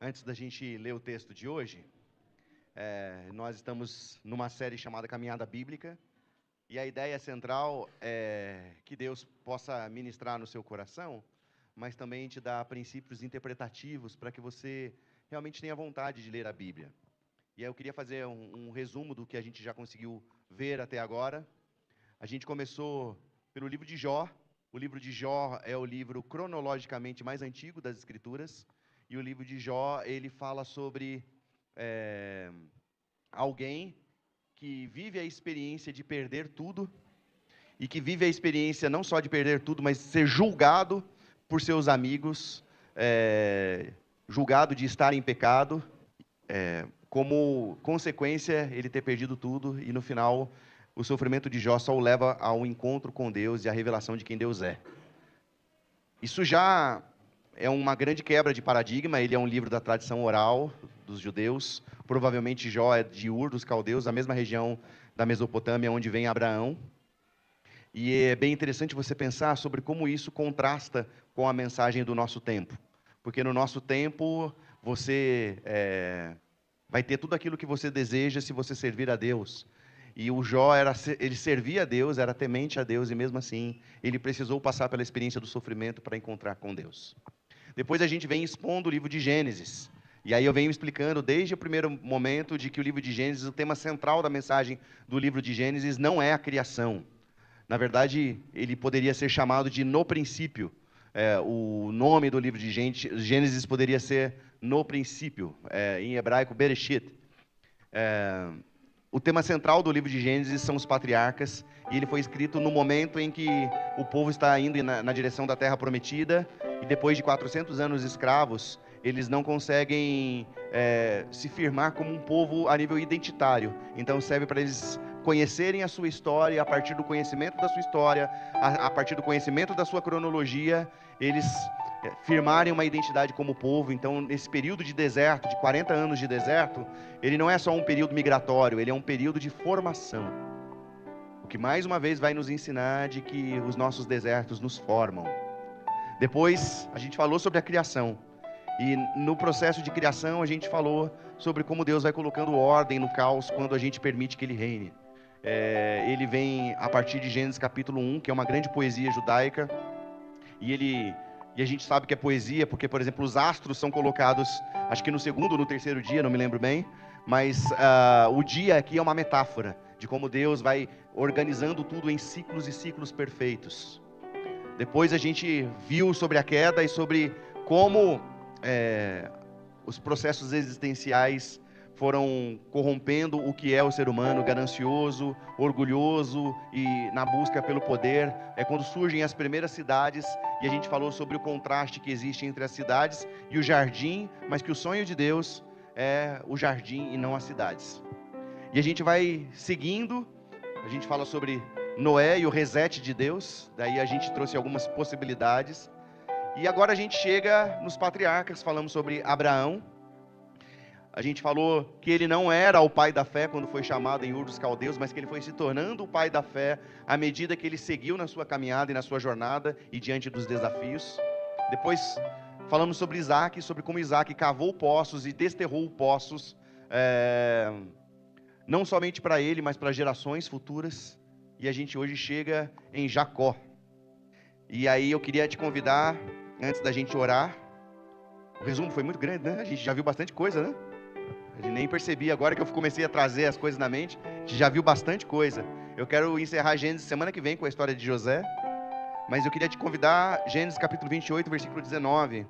Antes da gente ler o texto de hoje, nós estamos numa série chamada Caminhada Bíblica, e a ideia central é que Deus possa ministrar no seu coração, mas também te dar princípios interpretativos para que você realmente tenha vontade de ler a Bíblia. E aí eu queria fazer um resumo do que a gente já conseguiu ver até agora. A gente começou pelo livro de Jó. O livro de Jó é o livro cronologicamente mais antigo das Escrituras. E o livro de Jó, ele fala sobre alguém que vive a experiência de perder tudo, e que vive a experiência não só de perder tudo, mas ser julgado por seus amigos, julgado de estar em pecado, como consequência ele ter perdido tudo, e no final o sofrimento de Jó só o leva ao encontro com Deus e à revelação de quem Deus é. Isso já é uma grande quebra de paradigma. Ele é um livro da tradição oral dos judeus. Provavelmente Jó é de Ur dos caldeus, a mesma região da Mesopotâmia onde vem Abraão. E é bem interessante você pensar sobre como isso contrasta com a mensagem do nosso tempo. Porque no nosso tempo você vai ter tudo aquilo que você deseja se você servir a Deus. E o Jó, ele servia a Deus, era temente a Deus, e mesmo assim ele precisou passar pela experiência do sofrimento para encontrar com Deus. Depois a gente vem expondo o livro de Gênesis. E aí eu venho explicando desde o primeiro momento de que o livro de Gênesis, o tema central da mensagem do livro de Gênesis não é a criação. Na verdade, ele poderia ser chamado de No Princípio. O nome do livro de Gênesis poderia ser No Princípio, em hebraico, Bereshit. O tema central do livro de Gênesis são os patriarcas, e ele foi escrito no momento em que o povo está indo na direção da Terra Prometida, e depois de 400 anos escravos, eles não conseguem se firmar como um povo a nível identitário. Então serve para eles conhecerem a sua história, e a partir do conhecimento da sua história, a partir do conhecimento da sua cronologia, eles firmarem uma identidade como povo. Então, nesse período de deserto, de 40 anos de deserto, ele não é só um período migratório, ele é um período de formação. O que mais uma vez vai nos ensinar de que os nossos desertos nos formam. Depois, a gente falou sobre a criação. E no processo de criação, a gente falou sobre como Deus vai colocando ordem no caos quando a gente permite que Ele reine. Ele vem a partir de Gênesis capítulo 1, que é uma grande poesia judaica. E a gente sabe que é poesia porque, por exemplo, os astros são colocados, acho que no segundo ou no terceiro dia, não me lembro bem. Mas o dia aqui é uma metáfora de como Deus vai organizando tudo em ciclos e ciclos perfeitos. Depois a gente viu sobre a queda e sobre como os processos existenciais foram corrompendo o que é o ser humano, ganancioso, orgulhoso e na busca pelo poder. É quando surgem as primeiras cidades, e a gente falou sobre o contraste que existe entre as cidades e o jardim, mas que o sonho de Deus é o jardim e não as cidades. E a gente vai seguindo, a gente fala sobre Noé e o reset de Deus, daí a gente trouxe algumas possibilidades. E agora a gente chega nos patriarcas, falamos sobre Abraão. A gente falou que ele não era o pai da fé quando foi chamado em Ur dos Caldeus, mas que ele foi se tornando o pai da fé à medida que ele seguiu na sua caminhada e na sua jornada e diante dos desafios. Depois falamos sobre Isaac, sobre como Isaac cavou poços e desterrou poços, não somente para ele, mas para gerações futuras. E a gente hoje chega em Jacó. E aí eu queria te convidar, antes da gente orar. O resumo foi muito grande, né? A gente já viu bastante coisa, né? A gente nem percebi, agora que eu comecei a trazer as coisas na mente, a gente já viu bastante coisa. Eu quero encerrar Gênesis semana que vem com a história de José, mas eu queria te convidar, Gênesis capítulo 28, versículo 19.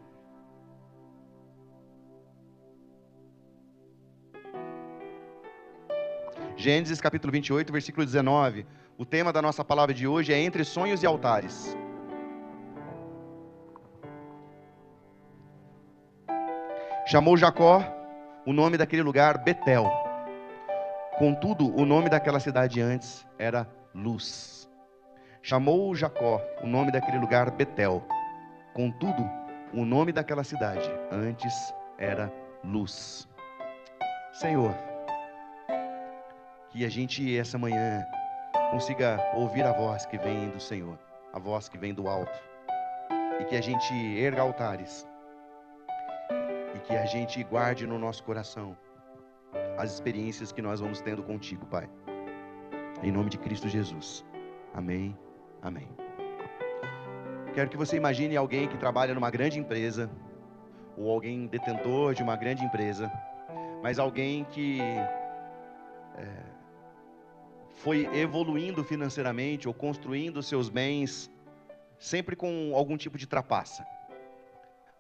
Gênesis capítulo 28, versículo 19. O tema da nossa palavra de hoje é Entre Sonhos e Altares. Chamou Jacó o nome daquele lugar Betel. Contudo, o nome daquela cidade antes era Luz. Chamou Jacó o nome daquele lugar Betel. Contudo, o nome daquela cidade antes era Luz. Senhor, que a gente essa manhã consiga ouvir a voz que vem do Senhor, a voz que vem do alto, e que a gente erga altares, e que a gente guarde no nosso coração as experiências que nós vamos tendo contigo, Pai. Em nome de Cristo Jesus. Amém. Amém. Quero que você imagine alguém que trabalha numa grande empresa, ou alguém detentor de uma grande empresa, mas alguém que foi evoluindo financeiramente ou construindo seus bens sempre com algum tipo de trapaça.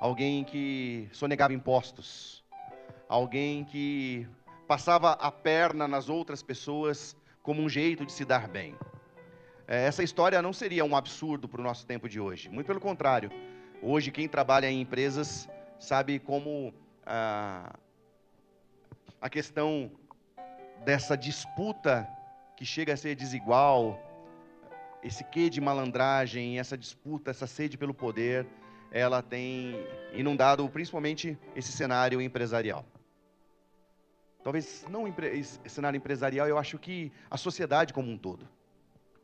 Alguém que sonegava impostos, alguém que passava a perna nas outras pessoas como um jeito de se dar bem. Essa história não seria um absurdo para o nosso tempo de hoje, muito pelo contrário. Hoje quem trabalha em empresas sabe como a questão dessa disputa que chega a ser desigual, esse quê de malandragem, essa disputa, essa sede pelo poder, ela tem inundado principalmente esse cenário empresarial. Talvez não cenário empresarial, eu acho que a sociedade como um todo.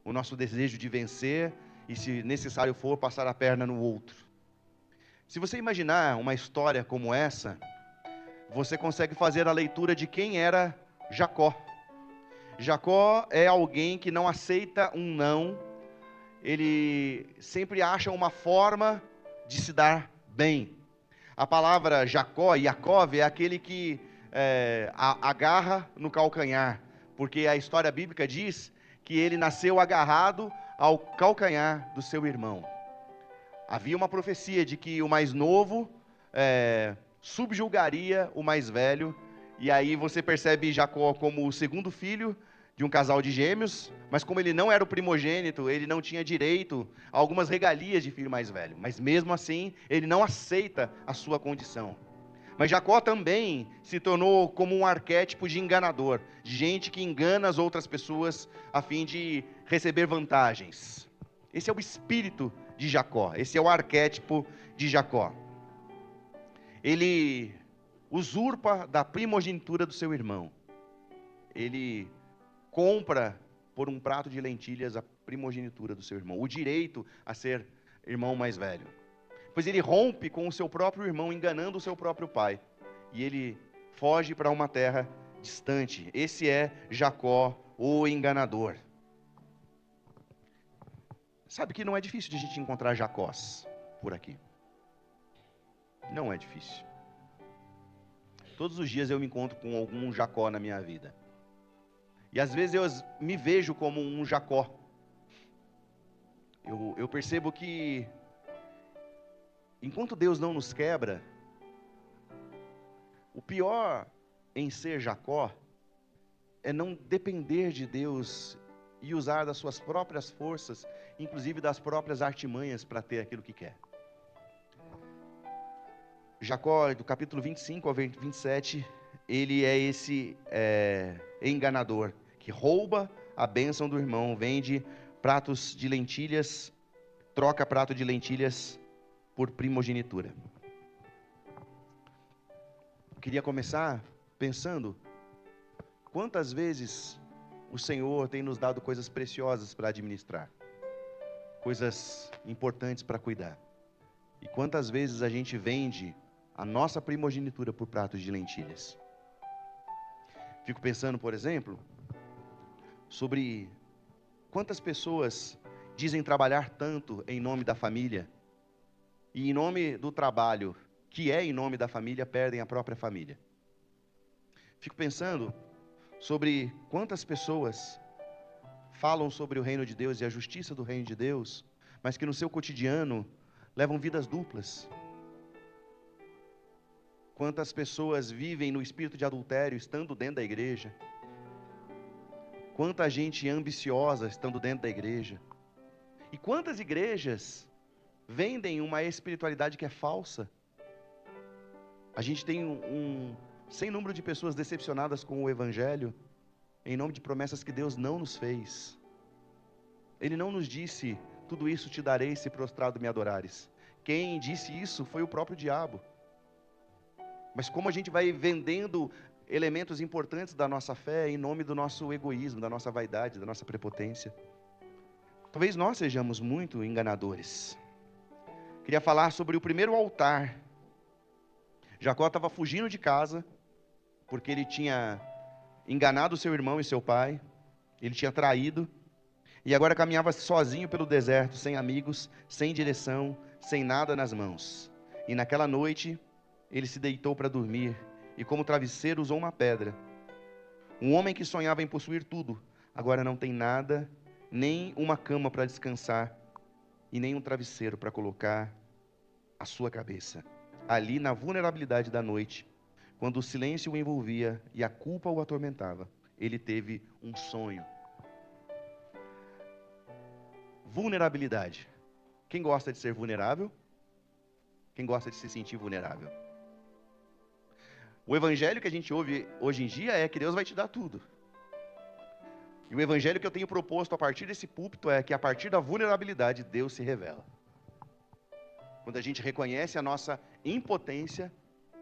O nosso desejo de vencer e, se necessário for, passar a perna no outro. Se você imaginar uma história como essa, você consegue fazer a leitura de quem era Jacó. Jacó é alguém que não aceita um não, ele sempre acha uma forma de se dar bem. A palavra Jacó, Yaakov, é aquele que agarra no calcanhar, porque a história bíblica diz que ele nasceu agarrado ao calcanhar do seu irmão. Havia uma profecia de que o mais novo subjugaria o mais velho, e aí você percebe Jacó como o segundo filho de um casal de gêmeos, mas como ele não era o primogênito, ele não tinha direito a algumas regalias de filho mais velho, mas mesmo assim, ele não aceita a sua condição. Mas Jacó também se tornou como um arquétipo de enganador, de gente que engana as outras pessoas a fim de receber vantagens. Esse é o espírito de Jacó, esse é o arquétipo de Jacó. Ele usurpa da primogenitura do seu irmão. Ele compra por um prato de lentilhas a primogenitura do seu irmão, o direito a ser irmão mais velho. Pois ele rompe com o seu próprio irmão, enganando o seu próprio pai. E ele foge para uma terra distante. Esse é Jacó, o enganador. Sabe que não é difícil de a gente encontrar Jacós por aqui. Não é difícil. Todos os dias eu me encontro com algum Jacó na minha vida. E às vezes eu me vejo como um Jacó. Eu percebo que enquanto Deus não nos quebra, o pior em ser Jacó é não depender de Deus e usar das suas próprias forças, inclusive das próprias artimanhas, para ter aquilo que quer. Jacó, do capítulo 25 ao 27, ele é esse enganador, que rouba a bênção do irmão, vende pratos de lentilhas, troca prato de lentilhas por primogenitura. Eu queria começar pensando quantas vezes o Senhor tem nos dado coisas preciosas para administrar, coisas importantes para cuidar, e quantas vezes a gente vende a nossa primogenitura por pratos de lentilhas. Fico pensando, por exemplo, sobre quantas pessoas dizem trabalhar tanto em nome da família, e em nome do trabalho, que é em nome da família, perdem a própria família. Fico pensando sobre quantas pessoas falam sobre o reino de Deus e a justiça do reino de Deus, mas que no seu cotidiano levam vidas duplas. Quantas pessoas vivem no espírito de adultério estando dentro da igreja. Quanta gente ambiciosa estando dentro da igreja. E quantas igrejas vendem uma espiritualidade que é falsa. A gente tem sem número de pessoas decepcionadas com o Evangelho, em nome de promessas que Deus não nos fez. Ele não nos disse, tudo isso te darei se prostrado me adorares. Quem disse isso foi o próprio diabo. Mas como a gente vai vendendo elementos importantes da nossa fé em nome do nosso egoísmo, da nossa vaidade, da nossa prepotência. Talvez nós sejamos muito enganadores. Queria falar sobre o primeiro altar. Jacó estava fugindo de casa, porque ele tinha enganado seu irmão e seu pai, ele tinha traído, e agora caminhava sozinho pelo deserto, sem amigos, sem direção, sem nada nas mãos. E naquela noite, ele se deitou para dormir, e como travesseiro usou uma pedra. Um homem que sonhava em possuir tudo, agora não tem nada, nem uma cama para descansar, e nem um travesseiro para colocar a sua cabeça. Ali, na vulnerabilidade da noite, quando o silêncio o envolvia e a culpa o atormentava, ele teve um sonho. Vulnerabilidade. Quem gosta de ser vulnerável? Quem gosta de se sentir vulnerável? O evangelho que a gente ouve hoje em dia é que Deus vai te dar tudo. E o evangelho que eu tenho proposto a partir desse púlpito é que a partir da vulnerabilidade Deus se revela. Quando a gente reconhece a nossa impotência,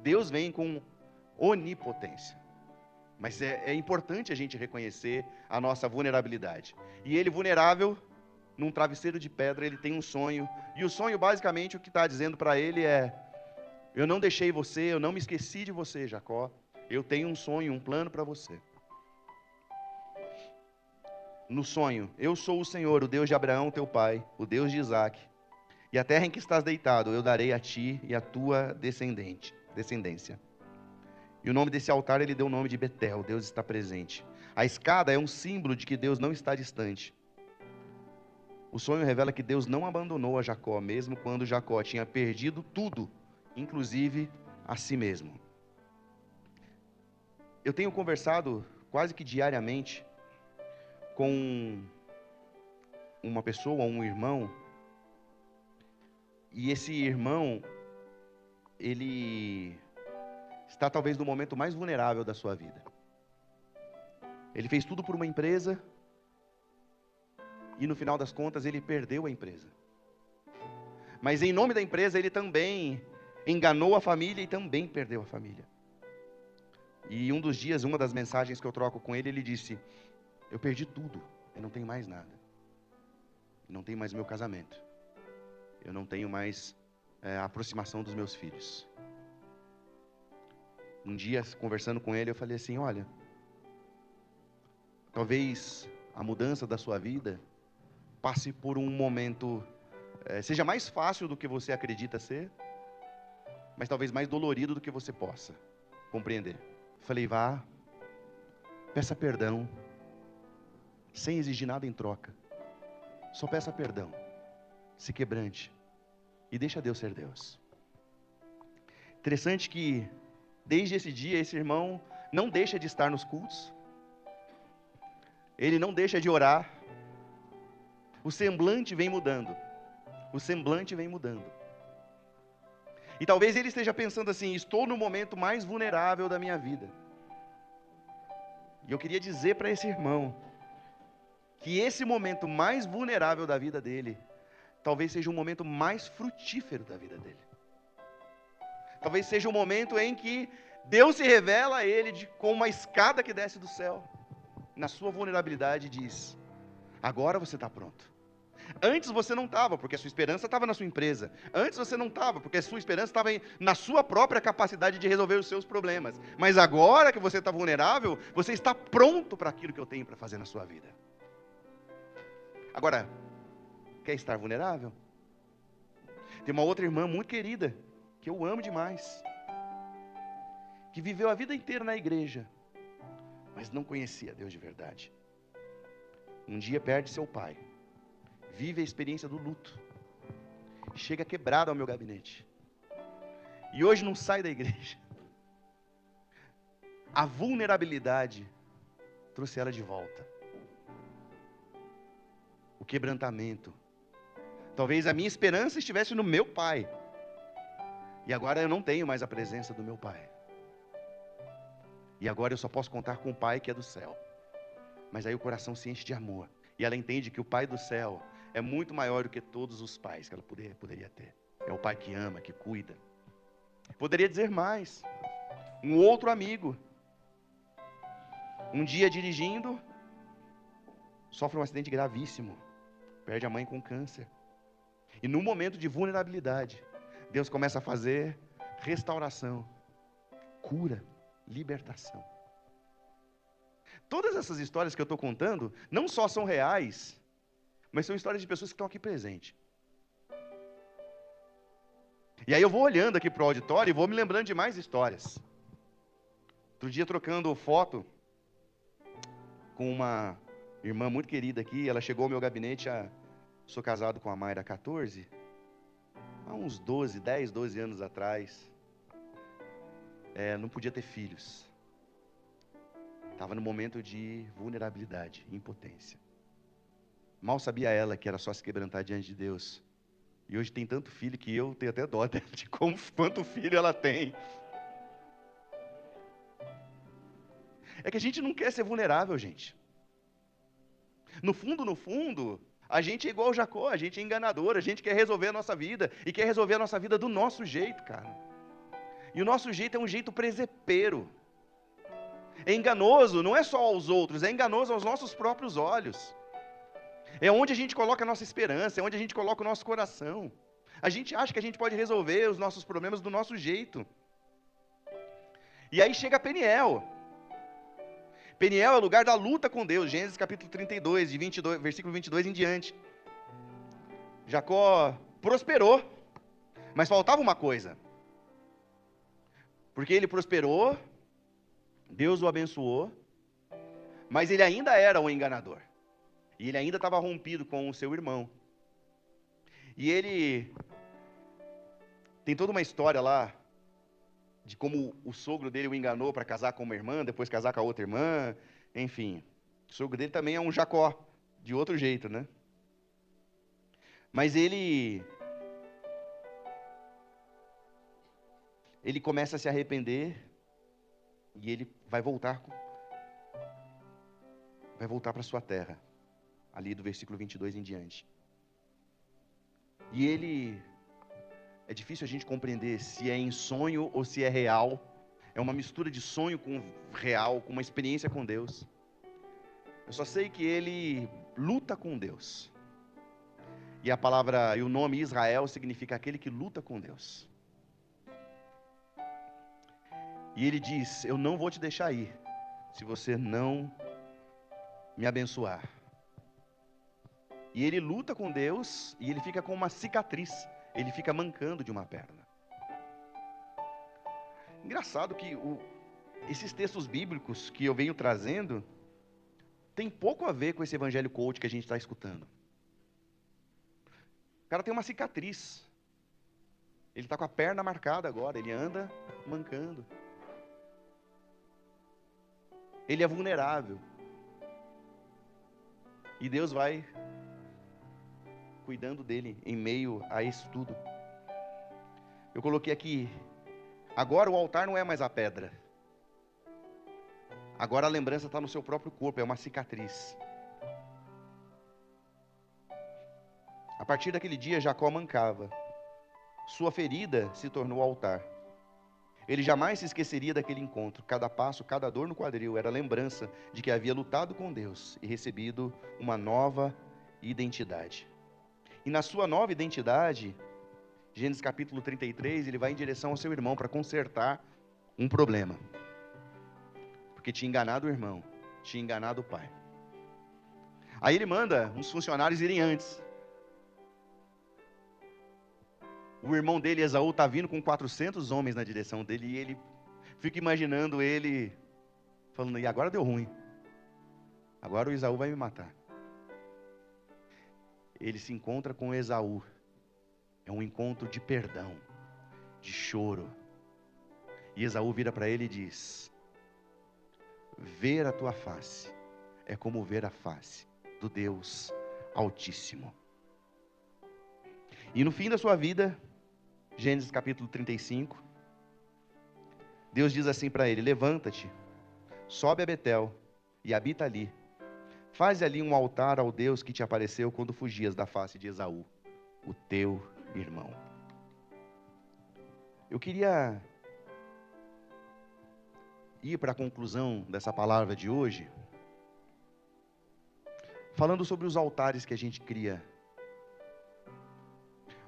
Deus vem com onipotência. Mas é importante a gente reconhecer a nossa vulnerabilidade. E ele vulnerável, num travesseiro de pedra, ele tem um sonho. E o sonho, basicamente, o que está dizendo para ele é: eu não deixei você, eu não me esqueci de você, Jacó. Eu tenho um sonho, um plano para você. No sonho, eu sou o Senhor, o Deus de Abraão, teu pai, o Deus de Isaque. E a terra em que estás deitado, eu darei a ti e a tua descendência. E o nome desse altar, ele deu o nome de Betel, Deus está presente. A escada é um símbolo de que Deus não está distante. O sonho revela que Deus não abandonou a Jacó, mesmo quando Jacó tinha perdido tudo, inclusive a si mesmo. Eu tenho conversado quase que diariamente com uma pessoa, um irmão, e esse irmão, ele está talvez no momento mais vulnerável da sua vida. Ele fez tudo por uma empresa, e no final das contas ele perdeu a empresa. Mas em nome da empresa ele também enganou a família e também perdeu a família. E um dos dias, uma das mensagens que eu troco com ele, ele disse: eu perdi tudo, eu não tenho mais nada. Eu não tenho mais meu casamento. Eu não tenho mais a aproximação dos meus filhos. Um dia, conversando com ele, eu falei assim: olha, talvez a mudança da sua vida passe por um momento, seja mais fácil do que você acredita ser, mas talvez mais dolorido do que você possa compreender. Falei: vá, peça perdão, sem exigir nada em troca. Só peça perdão, se quebrante e deixa Deus ser Deus. Interessante que desde esse dia esse irmão não deixa de estar nos cultos, ele não deixa de orar. O semblante vem mudando. O semblante vem mudando. E talvez ele esteja pensando assim: estou no momento mais vulnerável da minha vida. E eu queria dizer para esse irmão que esse momento mais vulnerável da vida dele talvez seja o momento mais frutífero da vida dele. Talvez seja o momento em que Deus se revela a ele com uma escada que desce do céu. Na sua vulnerabilidade diz: agora você está pronto. Antes você não estava, porque a sua esperança estava na sua empresa. Antes você não estava, porque a sua esperança estava na sua própria capacidade de resolver os seus problemas. Mas agora que você está vulnerável, você está pronto para aquilo que eu tenho para fazer na sua vida. Agora, quer estar vulnerável? Tem uma outra irmã muito querida, que eu amo demais, que viveu a vida inteira na igreja, mas não conhecia Deus de verdade. Um dia perde seu pai, vive a experiência do luto, chega quebrada ao meu gabinete, e hoje não sai da igreja. A vulnerabilidade trouxe ela de volta. O quebrantamento. Talvez a minha esperança estivesse no meu pai, e agora eu não tenho mais a presença do meu pai. E agora eu só posso contar com o pai que é do céu. Mas aí o coração se enche de amor, e ela entende que o pai do céu é muito maior do que todos os pais que ela poderia ter. É o pai que ama, que cuida. Poderia dizer mais. Um outro amigo, um dia dirigindo, sofre um acidente gravíssimo, perde a mãe com câncer. E no momento de vulnerabilidade, Deus começa a fazer restauração. cura, libertação. Todas essas histórias que eu estou contando, não só são reais, mas são histórias de pessoas que estão aqui presentes. E aí eu vou olhando aqui para o auditório e vou me lembrando de mais histórias. Outro dia, trocando foto com uma irmã muito querida aqui, ela chegou ao meu gabinete, sou casado com a Mayra há 14, há uns 10, 12 anos atrás, não podia ter filhos. Estava no momento de vulnerabilidade, impotência. Mal sabia ela que era só se quebrantar diante de Deus. E hoje tem tanto filho que eu tenho até dó de quanto filho ela tem. É que a gente não quer ser vulnerável, gente. No fundo, a gente é igual o Jacó, a gente é enganador, a gente quer resolver a nossa vida, e quer resolver a nossa vida do nosso jeito, cara. E o nosso jeito é um jeito presepeiro. É enganoso, não é só aos outros, é enganoso aos nossos próprios olhos. É onde a gente coloca a nossa esperança, é onde a gente coloca o nosso coração. A gente acha que a gente pode resolver os nossos problemas do nosso jeito. E aí chega Peniel. Peniel é o lugar da luta com Deus, Gênesis capítulo 32, versículo 22 em diante. Jacó prosperou, mas faltava uma coisa. Porque ele prosperou, Deus o abençoou, mas ele ainda era um enganador. E ele ainda estava rompido com o seu irmão. E ele tem toda uma história lá, de como o sogro dele o enganou para casar com uma irmã, depois casar com a outra irmã, enfim. O sogro dele também é um Jacó, de outro jeito, né? Mas ele começa a se arrepender, e ele vai voltar para sua terra, ali do versículo 22 em diante. E é difícil a gente compreender se é em sonho ou se é real. É uma mistura de sonho com real, com uma experiência com Deus. Eu só sei que ele luta com Deus. E o nome Israel significa aquele que luta com Deus. E ele diz: eu não vou te deixar ir, se você não me abençoar. E ele luta com Deus, e ele fica com uma cicatriz. Ele fica mancando de uma perna. Engraçado que esses textos bíblicos que eu venho trazendo tem pouco a ver com esse evangelho coach que a gente está escutando. O cara tem uma cicatriz. Ele está com a perna marcada agora, ele anda mancando. Ele é vulnerável. E Deus vai cuidando dele em meio a isso tudo. Eu coloquei aqui, agora o altar não é mais a pedra. Agora a lembrança está no seu próprio corpo, é uma cicatriz. A partir daquele dia, Jacó mancava. Sua ferida se tornou altar. Ele jamais se esqueceria daquele encontro. Cada passo, cada dor no quadril era lembrança de que havia lutado com Deus e recebido uma nova identidade. E na sua nova identidade, Gênesis capítulo 33, ele vai em direção ao seu irmão para consertar um problema. Porque tinha enganado o irmão, tinha enganado o pai. Aí ele manda uns funcionários irem antes. O irmão dele, Esaú, está vindo com 400 homens na direção dele, e ele fica imaginando ele falando: e agora deu ruim. Agora o Esaú vai me matar. Ele se encontra com Esaú. É um encontro de perdão, de choro. E Esaú vira para ele e diz: ver a tua face é como ver a face do Deus Altíssimo. E no fim da sua vida, Gênesis capítulo 35, Deus diz assim para ele: levanta-te, sobe a Betel e habita ali. Faz ali um altar ao Deus que te apareceu quando fugias da face de Esaú, o teu irmão. Eu queria ir para a conclusão dessa palavra de hoje, falando sobre os altares que a gente cria.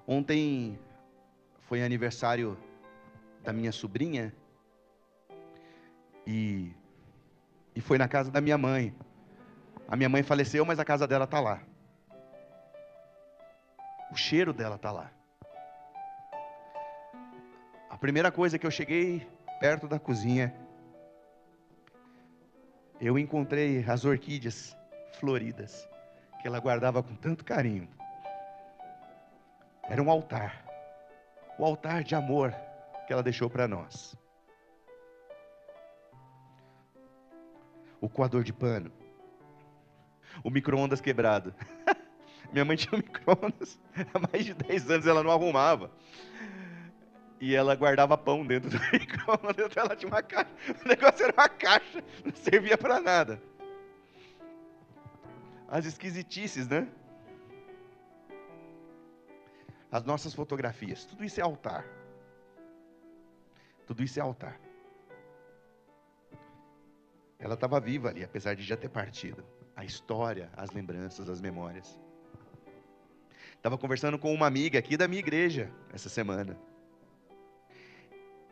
Ontem foi aniversário da minha sobrinha, E, e foi na casa da minha mãe. A minha mãe faleceu, mas a casa dela está lá. O cheiro dela está lá. A primeira coisa que eu cheguei perto da cozinha, eu encontrei as orquídeas floridas, que ela guardava com tanto carinho. Era um altar. O altar de amor que ela deixou para nós. O coador de pano. O micro-ondas quebrado. Minha mãe tinha um micro-ondas há mais de 10 anos, ela não arrumava. E ela guardava pão dentro do micro-ondas, então ela tinha uma caixa. O negócio era uma caixa, não servia para nada. As esquisitices, né? As nossas fotografias, tudo isso é altar. Tudo isso é altar. Ela estava viva ali, apesar de já ter partido. A história, as lembranças, as memórias. Estava conversando com uma amiga aqui da minha igreja essa semana.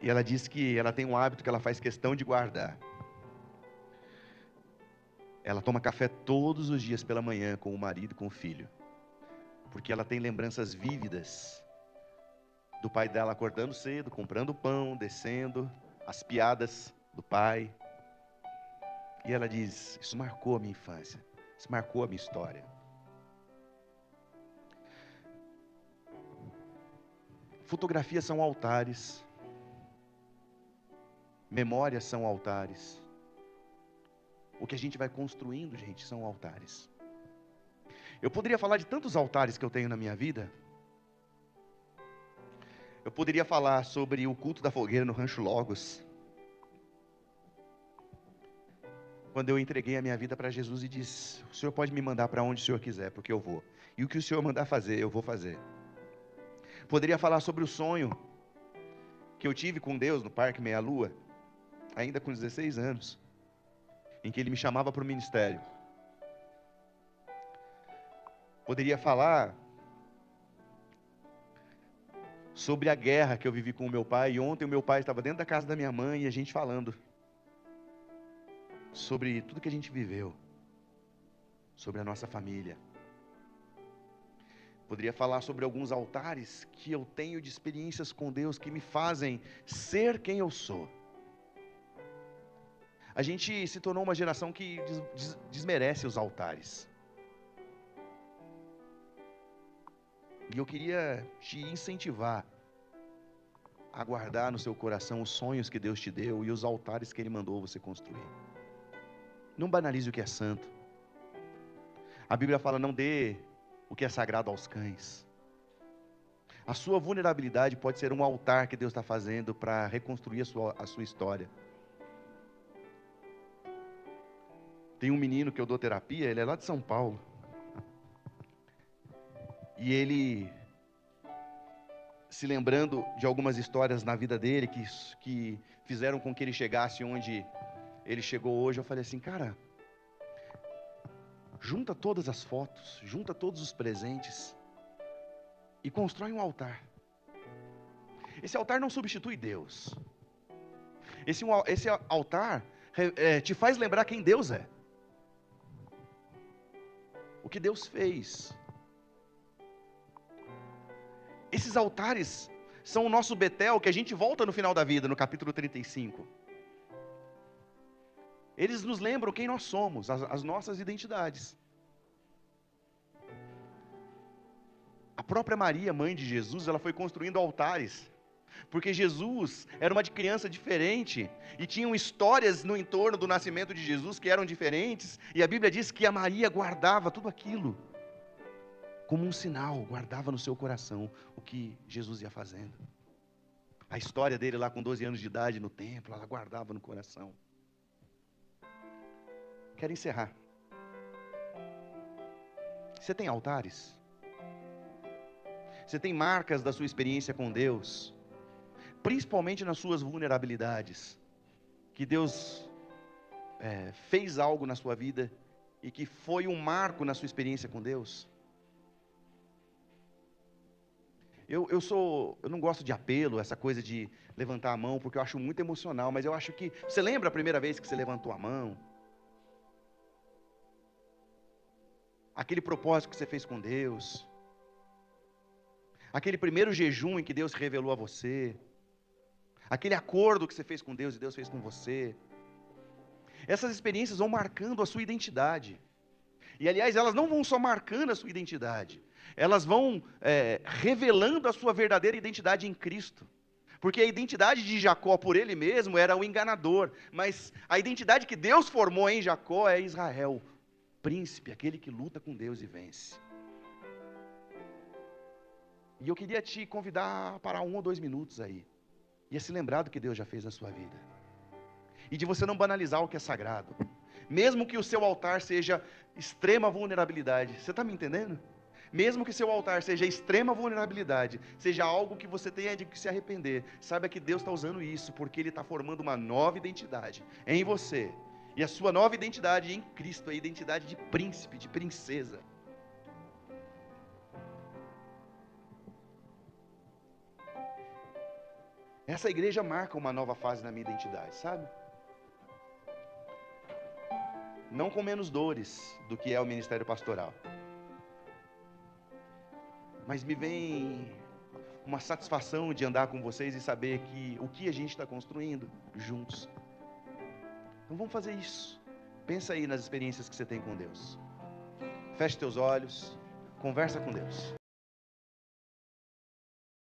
E ela disse que ela tem um hábito que ela faz questão de guardar. Ela toma café todos os dias pela manhã com o marido e com o filho. Porque ela tem lembranças vívidas do pai dela acordando cedo, comprando pão, descendo, as piadas do pai. E ela diz, isso marcou a minha infância, isso marcou a minha história. Fotografias são altares. Memórias são altares. O que a gente vai construindo, gente, são altares. Eu poderia falar de tantos altares que eu tenho na minha vida. Eu poderia falar sobre o culto da fogueira no Rancho Logos. Quando eu entreguei a minha vida para Jesus e disse, o Senhor pode me mandar para onde o Senhor quiser, porque eu vou. E o que o Senhor mandar fazer, eu vou fazer. Poderia falar sobre o sonho que eu tive com Deus no Parque Meia Lua, ainda com 16 anos, em que Ele me chamava para o ministério. Poderia falar sobre a guerra que eu vivi com o meu pai, e ontem o meu pai estava dentro da casa da minha mãe, e a gente falando sobre tudo que a gente viveu, sobre a nossa família. Poderia falar sobre alguns altares que eu tenho de experiências com Deus que me fazem ser quem eu sou. A gente se tornou uma geração que desmerece os altares. E eu queria te incentivar a guardar no seu coração os sonhos que Deus te deu e os altares que Ele mandou você construir. Não banalize o que é santo. A Bíblia fala, não dê o que é sagrado aos cães. A sua vulnerabilidade pode ser um altar que Deus está fazendo para reconstruir a sua história. Tem um menino que eu dou terapia, ele é lá de São Paulo. E ele, se lembrando de algumas histórias na vida dele, que fizeram com que ele chegasse onde ele chegou hoje, eu falei assim, cara, junta todas as fotos, junta todos os presentes e constrói um altar. Esse altar não substitui Deus. Esse altar te faz lembrar quem Deus é. O que Deus fez. Esses altares são o nosso Betel, que a gente volta no final da vida, no capítulo 35. Eles nos lembram quem nós somos, as nossas identidades. A própria Maria, mãe de Jesus, ela foi construindo altares, porque Jesus era uma criança diferente, e tinham histórias no entorno do nascimento de Jesus que eram diferentes, e a Bíblia diz que a Maria guardava tudo aquilo, como um sinal, guardava no seu coração o que Jesus ia fazendo. A história dele lá com 12 anos de idade no templo, ela guardava no coração. Quero encerrar. Você tem altares? Você tem marcas da sua experiência com Deus? Principalmente nas suas vulnerabilidades. Que Deus fez algo na sua vida e que foi um marco na sua experiência com Deus? Eu não gosto de apelo, essa coisa de levantar a mão, porque eu acho muito emocional, mas eu acho que, você lembra a primeira vez que você levantou a mão? Aquele propósito que você fez com Deus? Aquele primeiro jejum em que Deus se revelou a você? Aquele acordo que você fez com Deus e Deus fez com você? Essas experiências vão marcando a sua identidade. E aliás, elas não vão só marcando a sua identidade, elas vão revelando a sua verdadeira identidade em Cristo. Porque a identidade de Jacó por ele mesmo era o enganador, mas a identidade que Deus formou em Jacó é Israel, príncipe, aquele que luta com Deus e vence. E eu queria te convidar para 1 ou 2 minutos aí, e a se lembrar do que Deus já fez na sua vida, e de você não banalizar o que é sagrado, mesmo que o seu altar seja extrema vulnerabilidade. Você está me entendendo? Mesmo que seu altar seja extrema vulnerabilidade, seja algo que você tenha de se arrepender, saiba que Deus está usando isso, porque Ele está formando uma nova identidade em você, e a sua nova identidade em Cristo é a identidade de príncipe, de princesa. Essa igreja marca uma nova fase na minha identidade, sabe? Não com menos dores do que é o ministério pastoral, mas me vem uma satisfação de andar com vocês e saber que o que a gente está construindo juntos. Então vamos fazer isso. Pensa aí nas experiências que você tem com Deus. Feche teus olhos, conversa com Deus.